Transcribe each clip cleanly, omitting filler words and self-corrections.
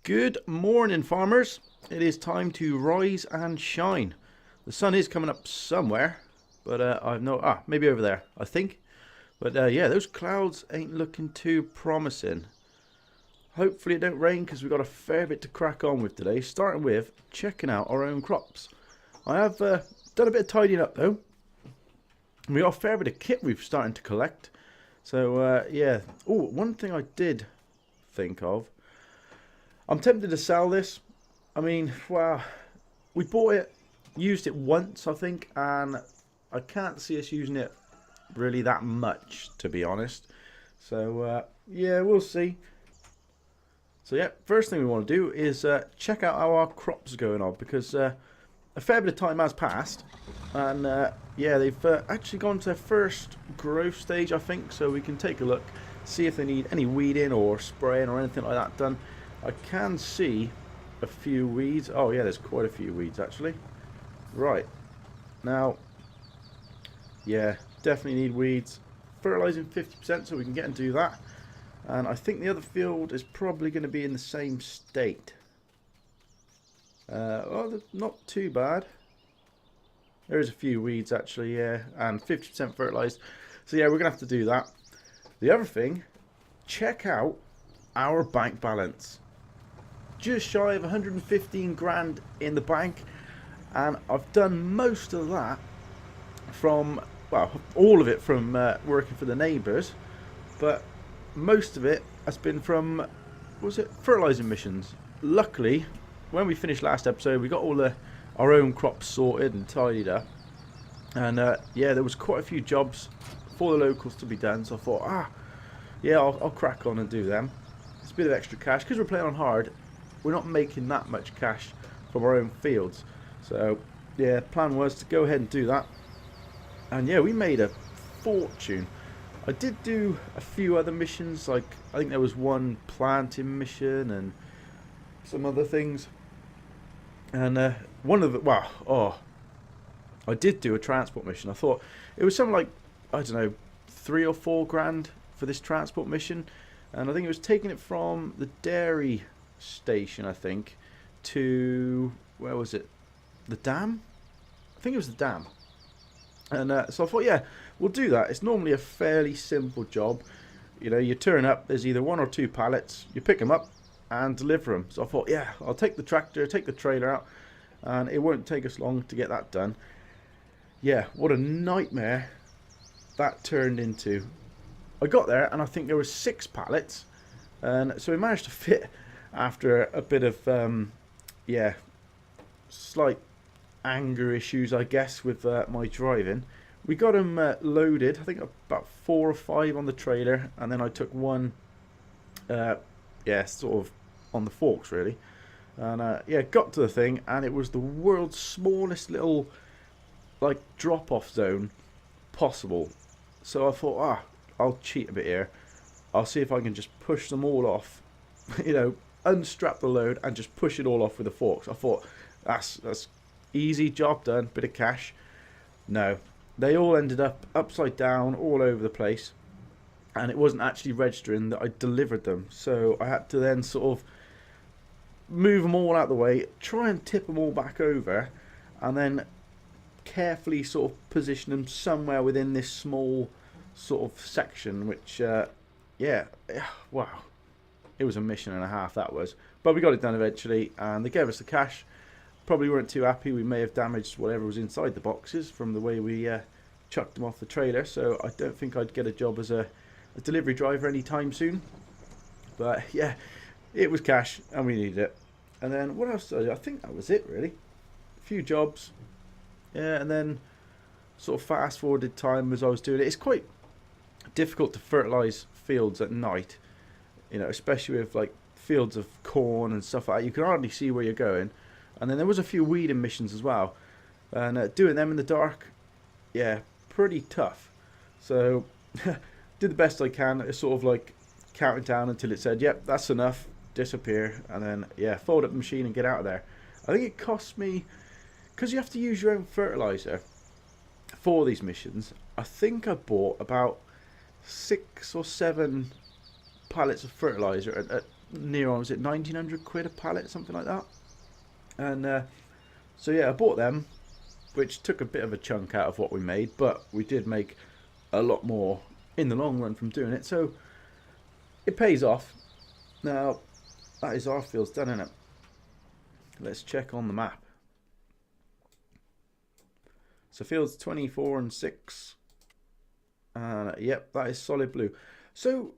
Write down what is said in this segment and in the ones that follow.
Good morning, farmers. It is time to rise and shine. The sun is coming up somewhere, but I've no maybe over there, I think. But yeah, those clouds ain't looking too promising. Hopefully it don't rain because we've got a fair bit to crack on with today. Starting with checking out our own crops. I have done a bit of tidying up though. We got a fair bit of kit we've starting to collect. So yeah. Oh, one thing I did think of. I'm tempted to sell this. I mean, well, we bought it, used it once, I think, and I can't see us using it really that much, to be honest. So, yeah, we'll see. So, yeah, first thing we want to do is check out how our crops are going on, because a fair bit of time has passed, and yeah, they've actually gone to their first growth stage, I think, so we can take a look, see if they need any weeding or spraying or anything like that done. I can see a few weeds. Oh yeah, there's quite a few weeds actually. Right. Now, yeah, definitely need weeds. Fertilizing 50% so we can get and do that. And I think the other field is probably going to be in the same state. Oh, not too bad. There's a few weeds actually, yeah. And 50% fertilized. So yeah, we're going to have to do that. The other thing, check out our bank balance. Just shy of 115 grand in the bank, and I've done most of that from, well, all of it from working for the neighbours, but most of it has been from, what was it, fertilising missions. Luckily, when we finished last episode, we got all our own crops sorted and tidied up, and yeah, there was quite a few jobs for the locals to be done, so I thought, yeah, I'll crack on and do them. It's a bit of extra cash because we're playing on hard. We're not making that much cash from our own fields, so yeah, plan was to go ahead and do that. And yeah, we made a fortune. I did do a few other missions, like I think there was one planting mission and some other things, and one of the, well, I did do a transport mission. I thought it was something like, I don't know, 3 or 4 grand for this transport mission, and I think it was taking it from the dairy station, I think, to, where was it, the dam? I think it was the dam. And so I thought, yeah, we'll do that. It's normally a fairly simple job. You know, you turn up, there's either 1 or 2 pallets, you pick them up and deliver them. So I thought, yeah, I'll take the tractor, take the trailer out, and it won't take us long to get that done. Yeah, what a nightmare that turned into. I got there and I think there were 6 pallets, and so we managed to fit, after a bit of yeah, slight anger issues, I guess, with my driving. We got them loaded, I think about 4 or 5 on the trailer, and then I took one, yeah, sort of on the forks really, and yeah, got to the thing, and it was the world's smallest little, like, drop-off zone possible. So I thought, I'll cheat a bit here. I'll see if I can just push them all off, you know, unstrap the load and just push it all off with the forks. I thought, that's easy, job done, bit of cash. No, they all ended up upside down all over the place, and it wasn't actually registering that I delivered them. So I had to then sort of move them all out of the way, try and tip them all back over, and then carefully sort of position them somewhere within this small sort of section, which yeah, wow, it was a mission and a half, that was. But we got it done eventually, and they gave us the cash. Probably weren't too happy. We may have damaged whatever was inside the boxes from the way we chucked them off the trailer, so I don't think I'd get a job as a delivery driver anytime soon. But yeah, it was cash and we needed it. And then what else did I do? I think that was it really. A few jobs, yeah, and then sort of fast forwarded time as I was doing it. It's quite difficult to fertilise fields at night, you know, especially with like fields of corn and stuff like that. You can hardly see where you're going. And then there was a few weeding missions as well, and doing them in the dark, yeah, pretty tough. So did the best I can. It's sort of like counting down until it said, yep, that's enough, disappear, and then yeah, fold up the machine and get out of there. I think it cost me, because you have to use your own fertilizer for these missions, I think I bought about 6 or 7 pallets of fertilizer at near on, was it 1900 quid a pallet, something like that? And so yeah, I bought them, which took a bit of a chunk out of what we made, but we did make a lot more in the long run from doing it, so it pays off. Now, that is our fields done, isn't it? Let's check on the map. So fields 24 and 6. Yep, that is solid blue. So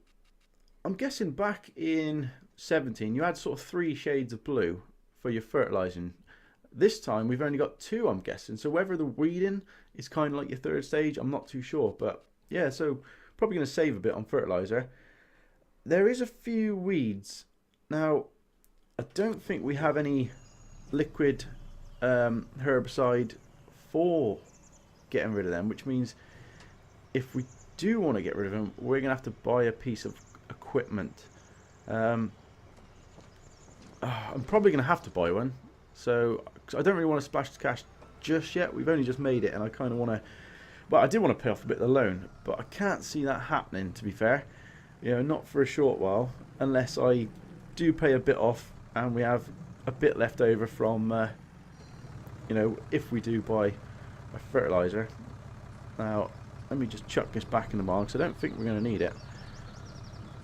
I'm guessing back in 17 you had sort of 3 shades of blue for your fertilizing. This time we've only got 2, I'm guessing. So whether the weeding is kind of like your 3rd stage, I'm not too sure. But yeah, so probably going to save a bit on fertilizer. There is a few weeds. Now, I don't think we have any liquid herbicide for getting rid of them, which means if we do want to get rid of them, we're going to have to buy a piece of equipment. I'm probably going to have to buy one, so I don't really want to splash the cash just yet. We've only just made it, and I kind of want to, well, I do want to pay off a bit of the loan, but I can't see that happening, to be fair. You know, not for a short while, unless I do pay a bit off and we have a bit left over from you know, if we do buy a fertilizer. Now let me just chuck this back in the barn, because I don't think we're going to need it.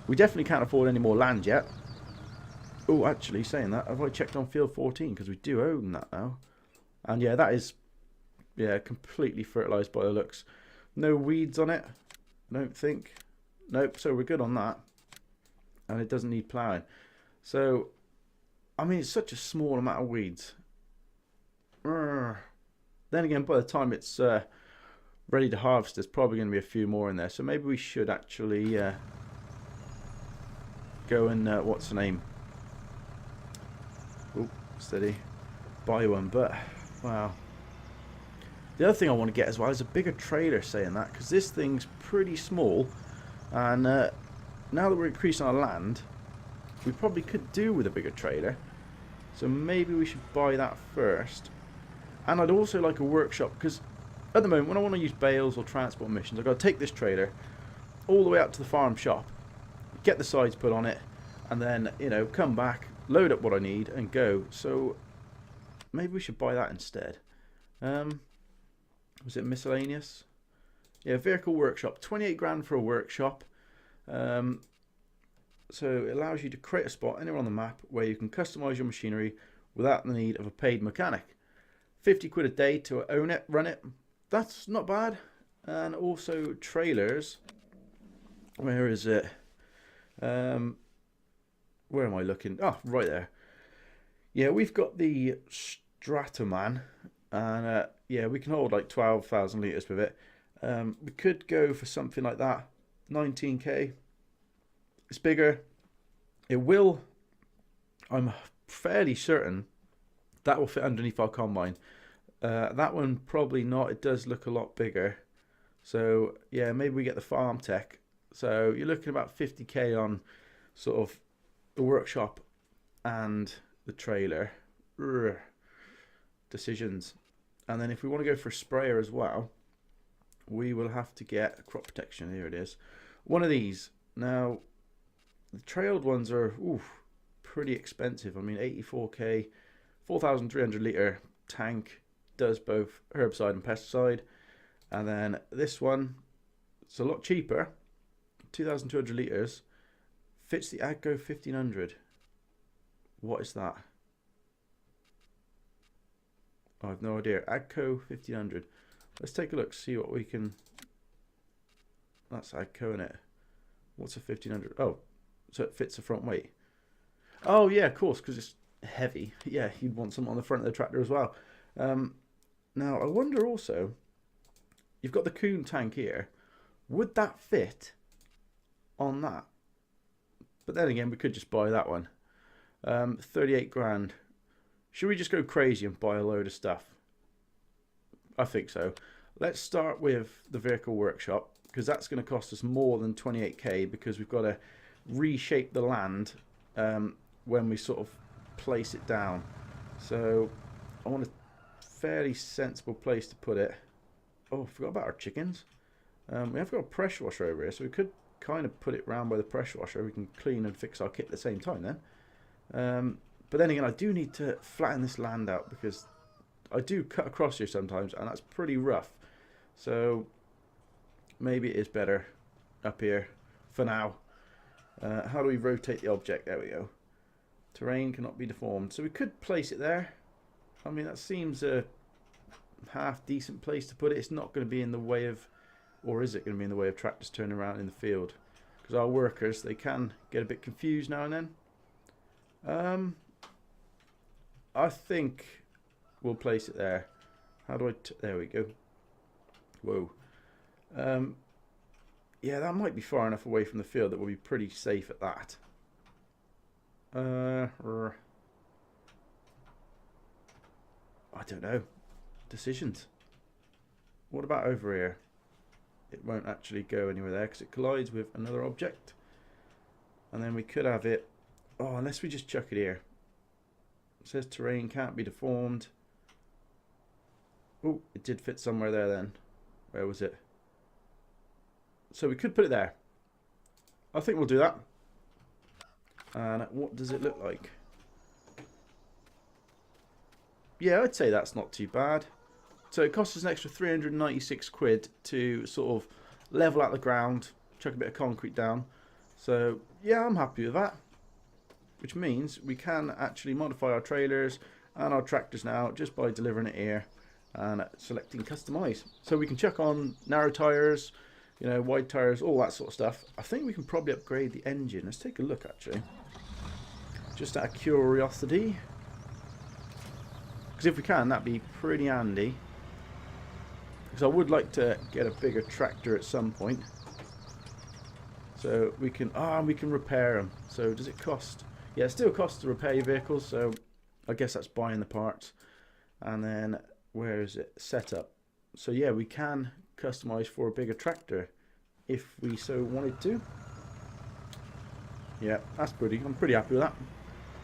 We definitely can't afford any more land yet. Oh, actually, saying that, have I checked on field 14? Because we do own that now. And yeah, that is, yeah, completely fertilised by the looks. No weeds on it, I don't think. Nope, so we're good on that. And it doesn't need ploughing. So, I mean, it's such a small amount of weeds. Then again, by the time it's ready to harvest, there's probably going to be a few more in there. So maybe we should actually go and, what's the name? Oh, steady. Buy one, but, wow. The other thing I want to get as well is a bigger trailer, saying that, because this thing's pretty small. And now that we're increasing our land, we probably could do with a bigger trailer. So maybe we should buy that first. And I'd also like a workshop, because at the moment when I want to use bales or transport missions, I've got to take this trailer all the way out to the farm shop, get the sides put on it, and then, you know, come back, load up what I need and go. So maybe we should buy that instead. Was it miscellaneous? Yeah, vehicle workshop, 28 grand for a workshop. So it allows you to create a spot anywhere on the map where you can customize your machinery without the need of a paid mechanic. 50 quid a day to own it, run it. That's not bad. And also trailers. Where is it? Where am I looking? Oh, right there. Yeah, we've got the Stratoman. And yeah, we can hold like 12,000 litres with it. We could go for something like that. 19k. It's bigger. It will, I'm fairly certain, that will fit underneath our combine. That one probably not. It does look a lot bigger. So yeah, maybe we get the farm tech. So you're looking about 50k on sort of the workshop and the trailer. Decisions. And then if we want to go for a sprayer as well, we will have to get crop protection. Here it is. One of these. Now, the trailed ones are pretty expensive. I mean, 84k, 4,300 litre tank, does both herbicide and pesticide. And then this one, it's a lot cheaper, 2,200 litres, fits the Agco 1500. What is that? I have no idea. Agco 1500. Let's take a look, see what we can. That's Agco in it. What's a 1500? Oh, so it fits the front weight. Oh yeah, of course, because it's heavy. Yeah, you'd want something on the front of the tractor as well. Now I wonder also, you've got the Kuhn tank here. Would that fit on that? But then again, we could just buy that one. 38 grand. Should we just go crazy and buy a load of stuff? I think so. Let's start with the vehicle workshop, because that's going to cost us more than 28k, because we've got to reshape the land when we sort of place it down. So I want a fairly sensible place to put it. Oh, I forgot about our chickens. We have got a pressure washer over here, so we could kind of put it round by the pressure washer. We can clean and fix our kit at the same time then. But then again, I do need to flatten this land out because I do cut across here sometimes, and that's pretty rough. So maybe it is better up here for now. How do we rotate the object? There we go. Terrain cannot be deformed. So we could place it there. I mean, that seems a half decent place to put it. It's not going to be in the way of, or is it going to be in the way of tractors turning around in the field? Because our workers, they can get a bit confused now and then. I think we'll place it there. How do I... there we go. Whoa. Yeah, that might be far enough away from the field that we'll be pretty safe at that. I don't know. Decisions. What about over here? It won't actually go anywhere there because it collides with another object. And then we could have it... oh, unless we just chuck it here. It says terrain can't be deformed. Oh, it did fit somewhere there then. Where was it? So we could put it there. I think we'll do that. And what does it look like? Yeah, I'd say that's not too bad. So it costs us an extra 396 quid to sort of level out the ground, chuck a bit of concrete down. So yeah, I'm happy with that. Which means we can actually modify our trailers and our tractors now just by delivering it here and selecting customize. So we can chuck on narrow tires, you know, wide tires, all that sort of stuff. I think we can probably upgrade the engine. Let's take a look actually. Just out of curiosity. Because if we can, that'd be pretty handy. Because I would like to get a bigger tractor at some point. So we can, we can repair them. So does it cost? Yeah, it still costs to repair your vehicles, so I guess that's buying the parts. And then, where is it? Setup. So yeah, we can customize for a bigger tractor if we so wanted to. Yeah, that's pretty. I'm pretty happy with that.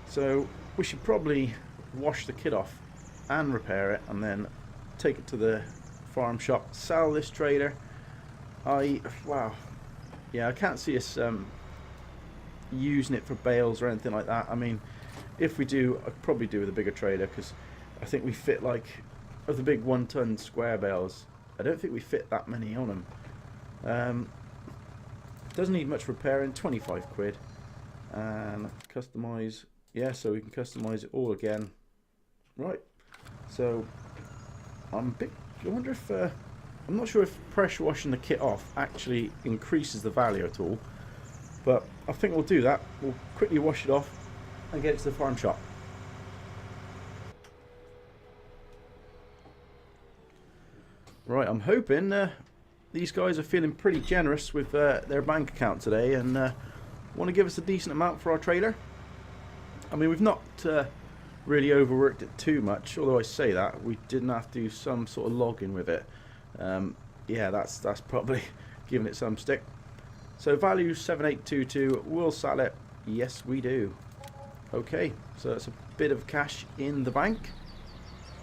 So we should probably wash the kit off and repair it, and then take it to the farm shop, sell this trailer. Wow. Yeah, I can't see us using it for bales or anything like that. I mean, if we do, I'd probably do with a bigger trailer, because I think we fit, like, of the big 1-ton square bales, I don't think we fit that many on them. Doesn't need much repairing, 25 quid. And customize, yeah, so we can customize it all again. Right, so I wonder if I'm not sure if pressure washing the kit off actually increases the value at all, but I think we'll do that. We'll quickly wash it off and get it to the farm shop. Right, I'm hoping these guys are feeling pretty generous with their bank account today, and want to give us a decent amount for our trailer. I mean, we've not really overworked it too much, although I say that we didn't have to do some sort of logging with it. Yeah, that's probably giving it some stick. So value 7822, we'll sell it. Yes, we do. Okay, so that's a bit of cash in the bank,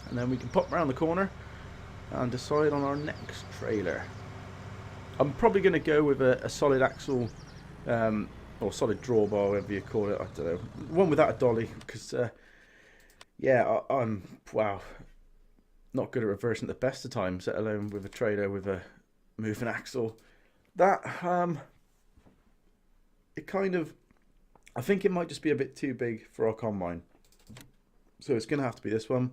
and then we can pop around the corner and decide on our next trailer. I'm probably going to go with a solid axle, or solid drawbar, whatever you call it. I don't know, one without a dolly, because yeah, I'm not good at reversing at the best of times, let alone with a trailer with a moving axle. That it kind of, I think it might just be a bit too big for our combine, so it's going to have to be this one.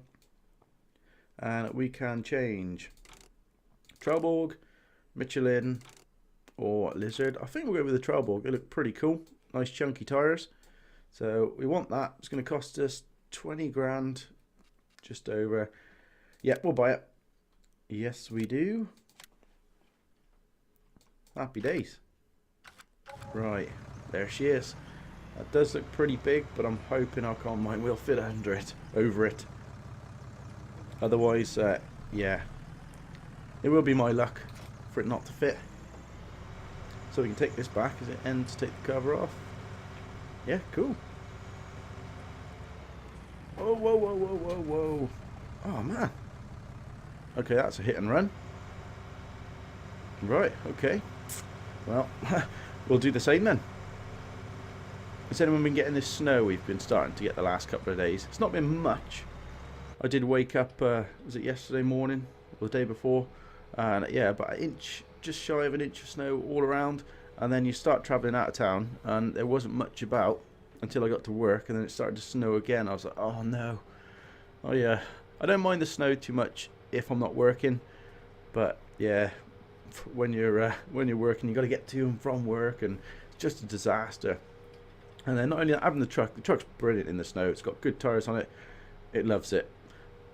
And we can change Trelleborg, Michelin, or Lizard. I think we'll go with the Trelleborg. They look pretty cool, nice chunky tires. So we want that. It's going to cost us 20 grand, just over. Yeah, we'll buy it. Yes, we do. Happy days. Right, there she is. That does look pretty big, but I'm hoping our combine will fit over it. Otherwise, yeah, it will be my luck for it not to fit. So we can take this back as it ends, take the cover off. Yeah, cool. Oh, whoa, whoa, whoa, whoa, whoa. Oh, man. Okay, that's a hit and run. Right, okay. Well, we'll do the same then. Has anyone been getting this snow we've been starting to get the last couple of days? It's not been much. I did wake up, was it yesterday morning or the day before? And yeah, about an inch, just shy of an inch of snow all around. And then you start travelling out of town and there wasn't much about until I got to work, and then it started to snow again. I was like, oh no. Oh yeah, I don't mind the snow too much if I'm not working, but yeah, when you're working, you got to get to and from work, and it's just a disaster. And then not only that, having the truck's brilliant in the snow. It's got good tires on it. It loves it.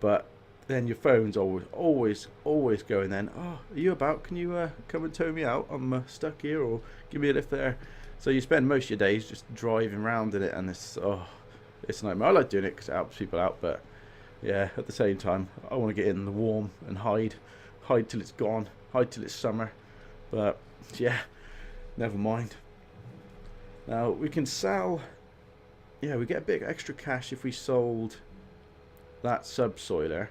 But then your phone's always going. Then, oh, are you about? Can you come and tow me out? I'm stuck here, or give me a lift there. So you spend most of your days just driving around in it, and it's a nightmare. I like doing it because it helps people out, but yeah, at the same time, I want to get in the warm and hide till it's gone, hide till it's summer. But yeah, never mind. Now we can sell. Yeah, we get a bit extra cash if we sold that subsoiler,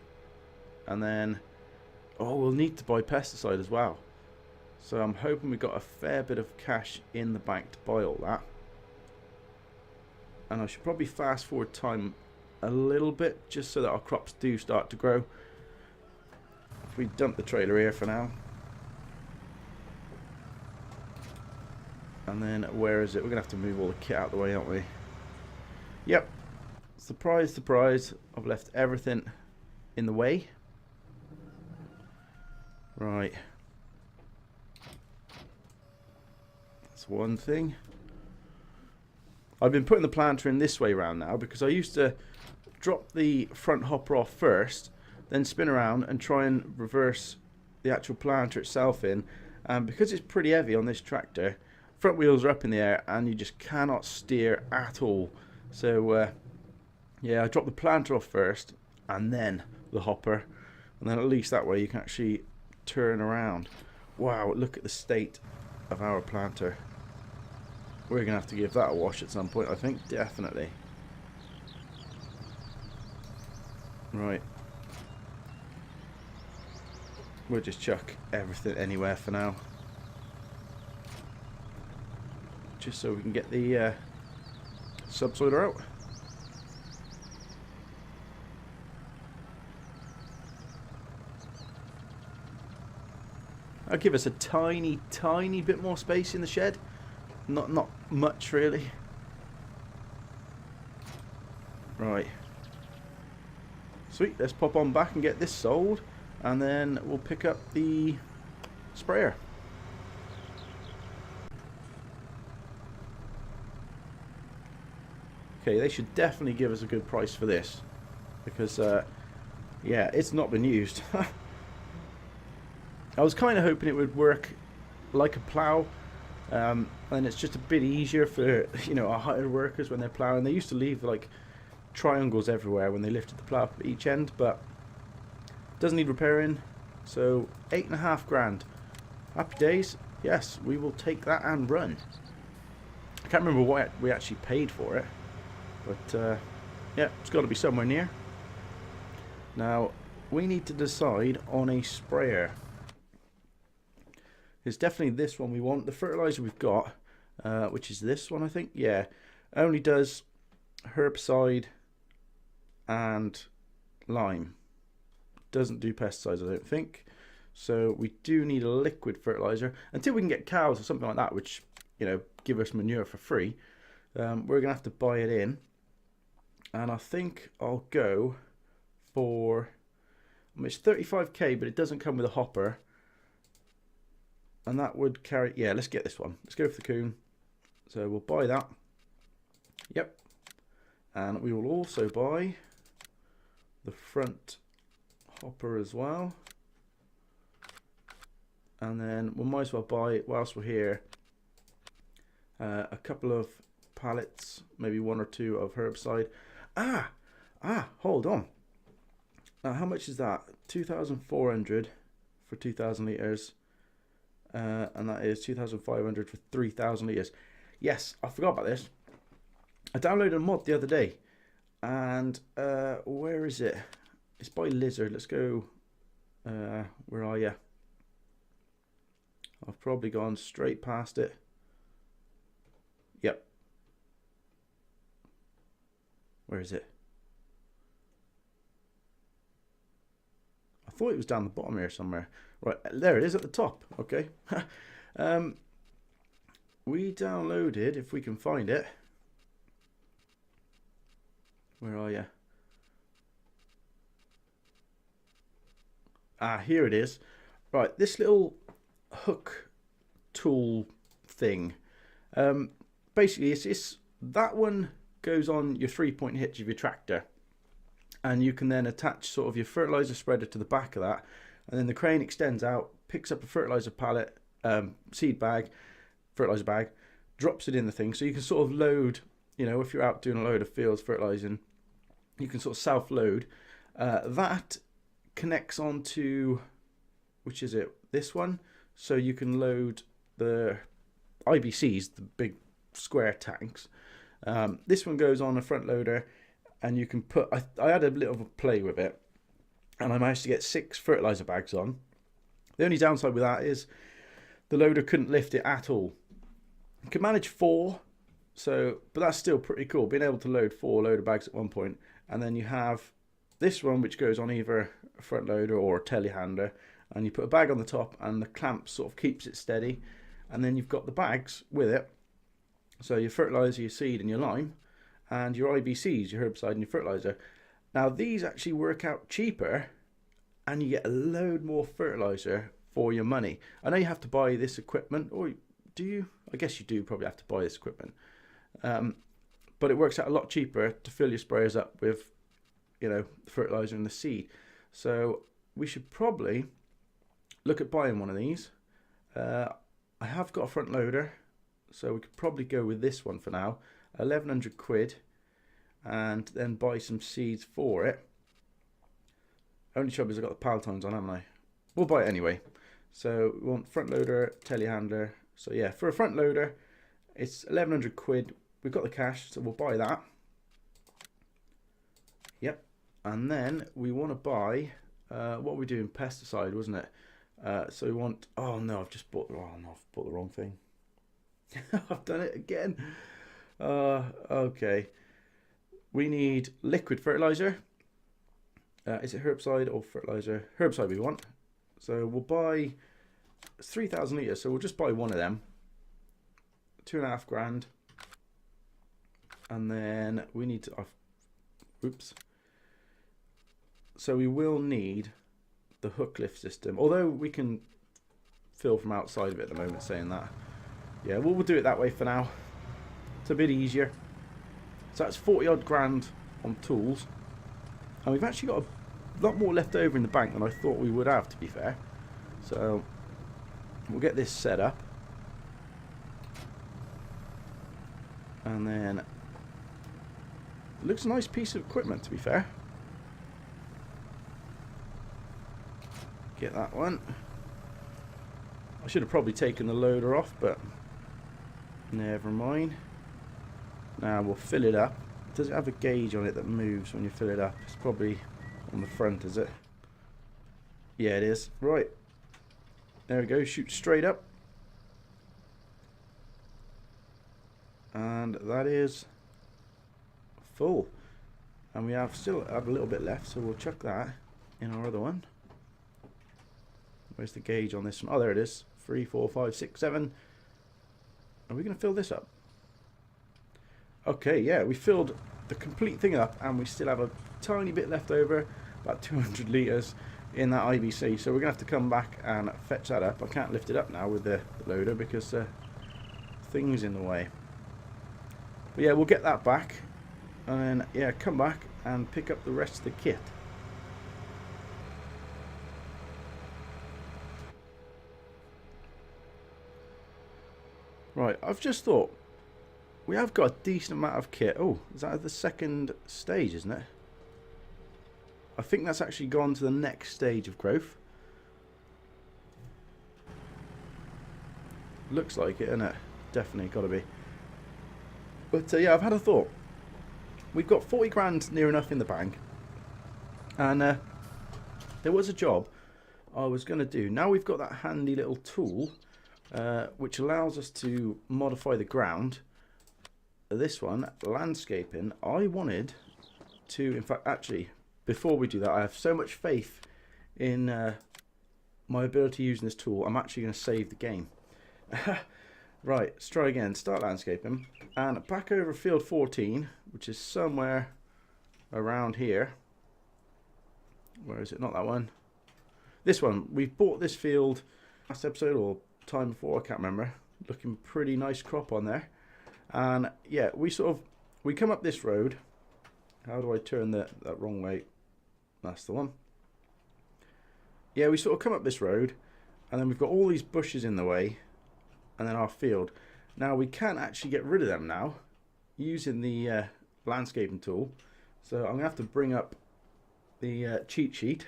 and then we'll need to buy pesticide as well. So I'm hoping we got a fair bit of cash in the bank to buy all that. And I should probably fast forward time a little bit just so that our crops do start to grow. If we dump the trailer here for now. And then where is it? We're gonna have to move all the kit out of the way, aren't we? Yep. Surprise, surprise. I've left everything in the way. Right. That's one thing. I've been putting the planter in this way around now because I used to drop the front hopper off first, then spin around and try and reverse the actual planter itself in. And because it's pretty heavy on this tractor, front wheels are up in the air and you just cannot steer at all. So yeah, I dropped the planter off first and then the hopper, and then at least that way you can actually turn around. Wow, look at the state of our planter. We're gonna have to give that a wash at some point, I think, definitely. Right, we'll just chuck everything anywhere for now, just so we can get the subsoiler out. I'll give us a tiny bit more space in the shed. Not much really. Right. Sweet, let's pop on back and get this sold, and then we'll pick up the sprayer. Okay, they should definitely give us a good price for this, because yeah, it's not been used. I was kind of hoping it would work like a plough, and it's just a bit easier for, you know, our hired workers when they're ploughing. They used to leave like triangles everywhere when they lifted the plough up at each end, but doesn't need repairing. So 8.5 grand. Happy days. Yes, we will take that and run. I can't remember what we actually paid for it, but yeah, it's got to be somewhere near. Now we need to decide on a sprayer. It's definitely this one we want. The fertilizer we've got, which is this one, I think, yeah, only does herbicide and lime. Doesn't do pesticides, I don't think. So we do need a liquid fertilizer until we can get cows or something like that, which, you know, give us manure for free. We're gonna have to buy it in, and I think I'll go for, I mean, it's 35k, but it doesn't come with a hopper. And that would carry, yeah, let's get this one. Let's go for the Coon. So we'll buy that. Yep. And we will also buy the front hopper as well. And then we might as well buy, whilst we're here, a couple of pallets, maybe 1 or 2 of herbicide. Hold on. Now, how much is that? 2,400 for 2,000 litres. And that is 2,500 for 3,000 litres. Yes, I forgot about this. I downloaded a mod the other day, and where is it? It's by Lizard. Let's go. Where are you? I've probably gone straight past it. Where is it? I thought it was down the bottom here somewhere. Right, there it is at the top. Okay. We downloaded, if we can find it. Where are you? Ah, here it is. Right, this little hook tool thing. Basically, it's that one goes on your 3-point hitch of your tractor, and you can then attach sort of your fertilizer spreader to the back of that, and then the crane extends out, picks up a fertilizer pallet, seed bag, fertilizer bag, drops it in the thing, so you can sort of load. You know, if you're out doing a load of fields fertilizing, you can sort of self-load. That connects onto, which is it? This one. So you can load the IBCs, the big square tanks. This one goes on a front loader, and you can put. I had a little of a play with it, and I managed to get 6 fertilizer bags on. The only downside with that is the loader couldn't lift it at all. You can manage 4. So, but that's still pretty cool, being able to load 4 loader bags at one point. And then you have this one, which goes on either a front loader or a telehandler, and you put a bag on the top, and the clamp sort of keeps it steady. And then you've got the bags with it, so your fertilizer, your seed, and your lime, and your IBCs, your herbicide, and your fertilizer. Now these actually work out cheaper, and you get a load more fertilizer for your money. I know you have to buy this equipment, or do you? I guess you do probably have to buy this equipment. But it works out a lot cheaper to fill your sprayers up with, you know, the fertilizer and the seed. So we should probably look at buying one of these. I have got a front loader, so we could probably go with this one for now. 1100 quid, and then buy some seeds for it. Only trouble is I've got the Palatines on, haven't I? We'll buy it anyway. So we want front loader, telehandler. So yeah, for a front loader, it's 1100 quid. We've got the cash, so we'll buy that. Yep. And then we want to buy, what were we doing? Pesticide, wasn't it? So we want, oh no, I've just bought, oh no, I've bought the wrong thing. I've done it again. Okay. We need liquid fertilizer. Is it herbicide or fertilizer? Herbicide we want. So we'll buy 3,000 litres, so we'll just buy one of them. 2.5 grand. And then we need to, oops. So we will need the hook lift system, although we can fill from outside of it at the moment, saying that. Yeah, we'll do it that way for now. It's a bit easier. So that's 40 odd grand on tools. And we've actually got a lot more left over in the bank than I thought we would have, to be fair. So we'll get this set up. And then it looks a nice piece of equipment, to be fair. Get that one. I should have probably taken the loader off, but never mind. Now we'll fill it up. Does it have a gauge on it that moves when you fill it up? It's probably on the front, is it? Yeah, it is. Right. There we go. Shoot straight up. And that is full. And we still have a little bit left, so we'll chuck that in our other one. Where's the gauge on this one? Oh, there it is. 3, 4, 5, 6, 7. Are we going to fill this up? Okay, yeah, we filled the complete thing up, and we still have a tiny bit left over, about 200 litres in that IBC. So we're going to have to come back and fetch that up. I can't lift it up now with the loader because the thing's in the way. But yeah, we'll get that back, and then, yeah, come back and pick up the rest of the kit. Right, I've just thought, we have got a decent amount of kit. Oh, is that the second stage, isn't it? I think that's actually gone to the next stage of growth. Looks like it, isn't it? Definitely got to be. But yeah, I've had a thought. We've got 40 grand near enough in the bank. And there was a job I was going to do. Now we've got that handy little tool, which allows us to modify the ground. This one, landscaping, I wanted to, in fact, actually, before we do that, I have so much faith in my ability using this tool, I'm actually going to save the game. Right, let's try again. Start landscaping, and back over field 14, which is somewhere around here. Where is it? Not that one. This one. We bought this field last episode or time before, I can't remember. Looking pretty nice crop on there. And yeah, we come up this road. How do I turn that wrong way? That's the one. Yeah, we sort of come up this road, and then we've got all these bushes in the way, and then our field. Now we can actually get rid of them now using the landscaping tool. So I'm gonna have to bring up the cheat sheet.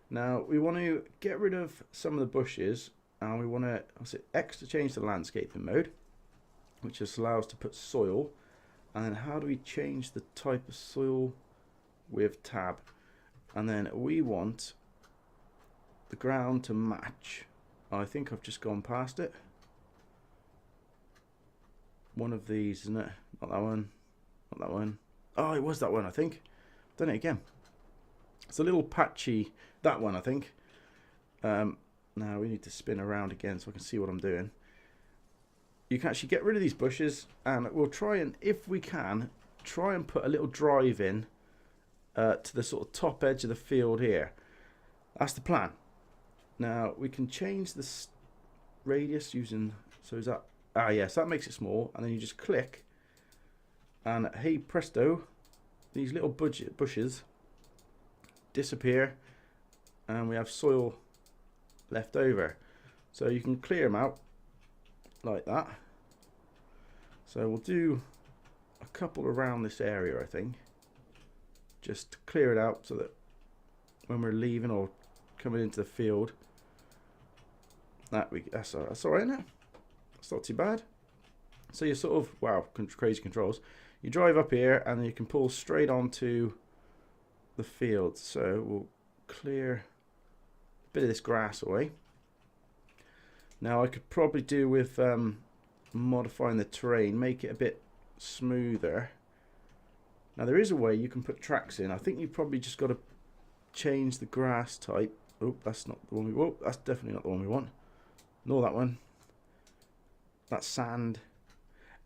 Now we want to get rid of some of the bushes, and we want to X to change the landscaping mode, which just allows to put soil. And then how do we change the type of soil? With tab. And then we want the ground to match. I think I've just gone past it. One of these, isn't it? Not that one. Not that one. Oh, it was that one, I think. Done it again. It's a little patchy. That one, I think. Now we need to spin around again so I can see what I'm doing. You can actually get rid of these bushes, and we'll try and, if we can, try and put a little drive in to the sort of top edge of the field here. That's the plan. Now we can change this radius using, so is that, yes, that makes it small, and then you just click, and hey presto, these little bushes disappear, and we have soil left over. So you can clear them out like that. So we'll do a couple around this area, I think, just to clear it out so that when we're leaving or coming into the field, that's all right, isn't it? That's not too bad. So you sort of, wow, crazy controls. You drive up here and you can pull straight onto the field. So we'll clear a bit of this grass away. Now I could probably do with modifying the terrain, make it a bit smoother. Now there is a way you can put tracks in. I think you've probably just got to change the grass type. Oh, that's not the one we want. That's definitely not the one we want. Nor that one. That's sand.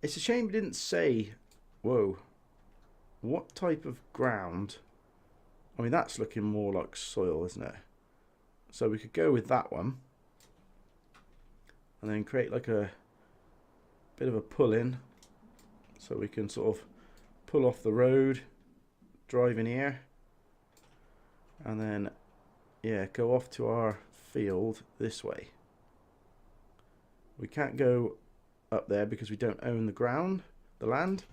It's a shame it didn't say, whoa, what type of ground. I mean, that's looking more like soil, isn't it? So we could go with that one. And then create like a bit of a pull in. So we can sort of pull off the road, drive in here. And then, yeah, go off to our field this way. We can't go up there because we don't own the land.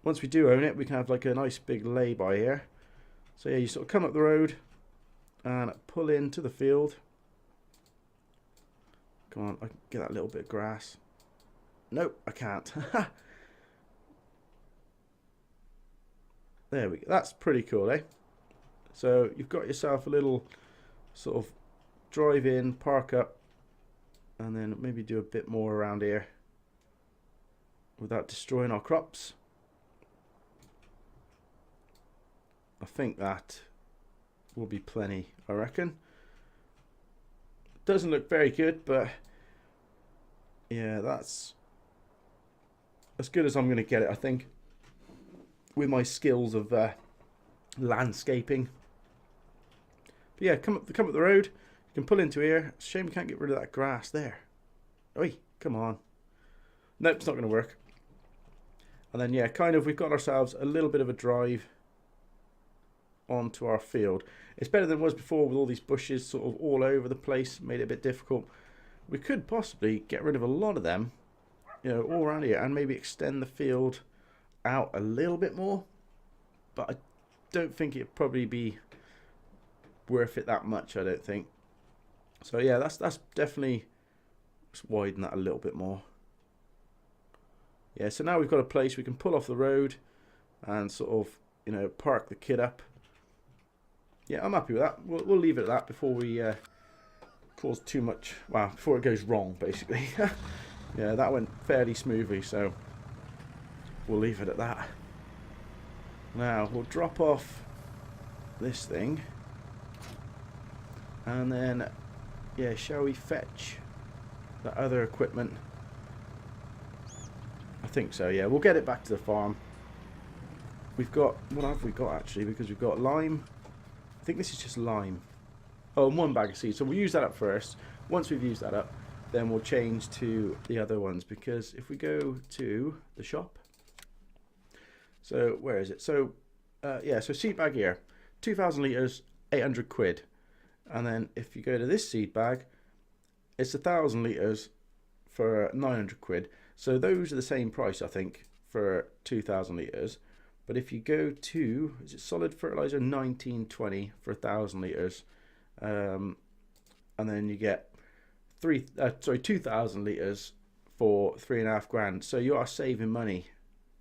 Once we do own it, we can have like a nice big lay-by here. So yeah, you sort of come up the road and pull into the field. Come on, I can get that little bit of grass. Nope, I can't. There we go. That's pretty cool, eh? So you've got yourself a little sort of drive in, park up, and then maybe do a bit more around here without destroying our crops. I think that will be plenty, I reckon. Doesn't look very good, but yeah, that's as good as I'm going to get it, I think, with my skills of landscaping. But yeah, come up the road. You can pull into here. It's a shame you can't get rid of that grass there. Oi, come on. Nope, it's not going to work. And then yeah, kind of we've got ourselves a little bit of a drive onto our field. It's better than it was before with all these bushes sort of all over the place. Made it a bit difficult. We could possibly get rid of a lot of them, you know, all around here, and maybe extend the field out a little bit more. But I don't think it'd probably be worth it that much, I don't think. So yeah, that's definitely, just widen that a little bit more. Yeah, so now we've got a place we can pull off the road and sort of, you know, park the kit up. Yeah, I'm happy with that. We'll leave it at that before we cause too much, well, before it goes wrong, basically. Yeah, that went fairly smoothly, so we'll leave it at that. Now we'll drop off this thing, and then yeah, shall we fetch the other equipment? I think so, yeah. We'll get it back to the farm. We've got, what have we got actually? Because we've got lime. I think this is just lime. Oh, and 1 bag of seeds. So we'll use that up first. Once we've used that up, then we'll change to the other ones. Because if we go to the shop, so where is it? So yeah, so seed bag here, 2,000 litres, 800 quid. And then if you go to this seed bag, it's 1,000 litres for 900 quid. So those are the same price, I think, for 2,000 litres. But if you go to, is it solid fertilizer, 1920 for 1,000 litres, and then you get 2,000 litres for 3.5 grand. So you are saving money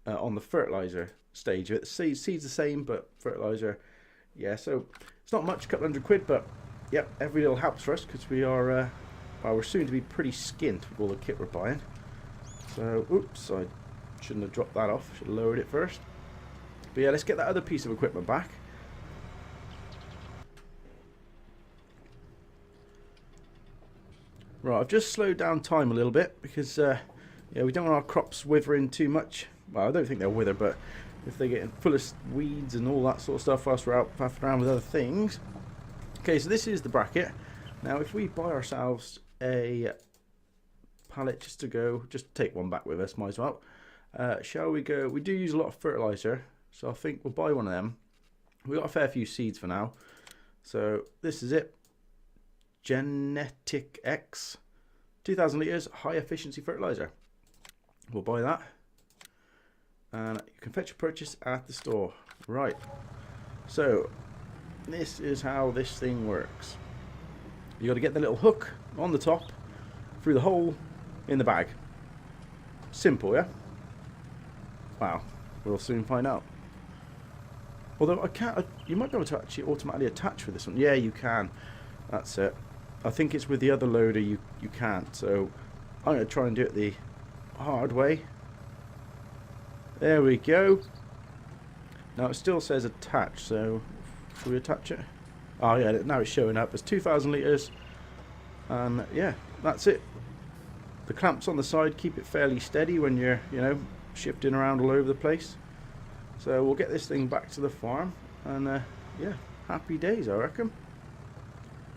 on the fertilizer stage of it. The seed's the same, but fertilizer, yeah. So it's not much, a couple hundred quid, but yep, every little helps for us because we are, well, we're soon to be pretty skint with all the kit we're buying. So, oops, I shouldn't have dropped that off. Should have lowered it first. But yeah, let's get that other piece of equipment back. Right, I've just slowed down time a little bit because yeah, we don't want our crops withering too much. Well, I don't think they'll wither, but if they get full of weeds and all that sort of stuff whilst we're out faffing around with other things. Okay, so this is the bracket. Now, if we buy ourselves a pallet just to take one back with us, might as well. Shall we go? We do use a lot of fertilizer, so I think we'll buy one of them. We've got a fair few seeds for now. So this is it. Genetic X, 2,000 litres, high efficiency fertilizer. We'll buy that. And you can fetch a purchase at the store. Right. So this is how this thing works. You got to get the little hook on the top through the hole in the bag. Simple, yeah? Wow, we'll soon find out. Although I can't, you might be able to actually automatically attach with this one. Yeah, you can. That's it. I think it's with the other loader you can't. So I'm going to try and do it the hard way. There we go. Now it still says attach, so should we attach it? Oh yeah, now it's showing up as 2,000 litres. And yeah, that's it. The clamps on the side keep it fairly steady when you're, you know, shifting around all over the place. So we'll get this thing back to the farm, and yeah, happy days, I reckon.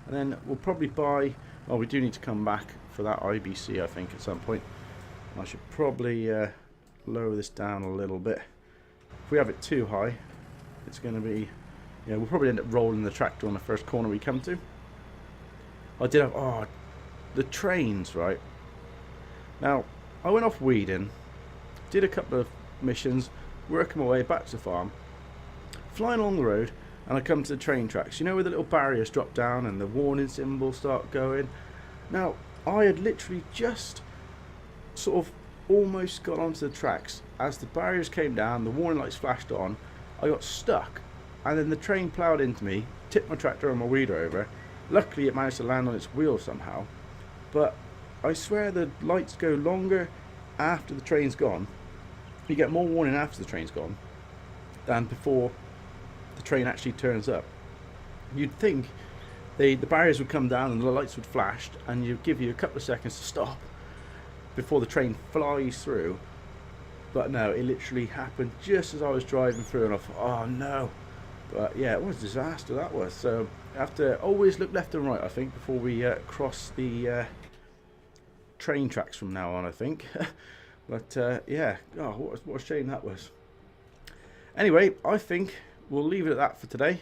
And then we'll probably buy, well, we do need to come back for that IBC, I think, at some point. I should probably lower this down a little bit. If we have it too high, it's going to be, yeah, we'll probably end up rolling the tractor on the first corner we come to. I did have, oh, the trains, right? Now, I went off weeding, did a couple of missions, working my way back to the farm, flying along the road, and I come to the train tracks. You know where the little barriers drop down and the warning symbols start going? Now, I had literally just sort of almost got onto the tracks. As the barriers came down, the warning lights flashed on, I got stuck, and then the train ploughed into me, tipped my tractor and my weeder over. Luckily, it managed to land on its wheel somehow, but I swear the lights go longer after the train's gone. You get more warning after the train's gone than before the train actually turns up. You'd think the barriers would come down and the lights would flash and you'd give you a couple of seconds to stop before the train flies through. But no, it literally happened just as I was driving through, and I thought, oh no. But yeah, it was a disaster, that was. So I have to always look left and right, I think, before we cross the train tracks from now on, I think. But yeah, oh, what a shame that was. Anyway, I think we'll leave it at that for today.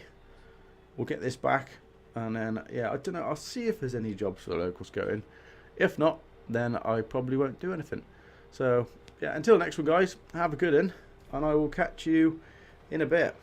We'll get this back, and then yeah, I don't know, I'll see if there's any jobs for the locals going. If not, then I probably won't do anything. So yeah, until next one, guys, have a good one, and I will catch you in a bit.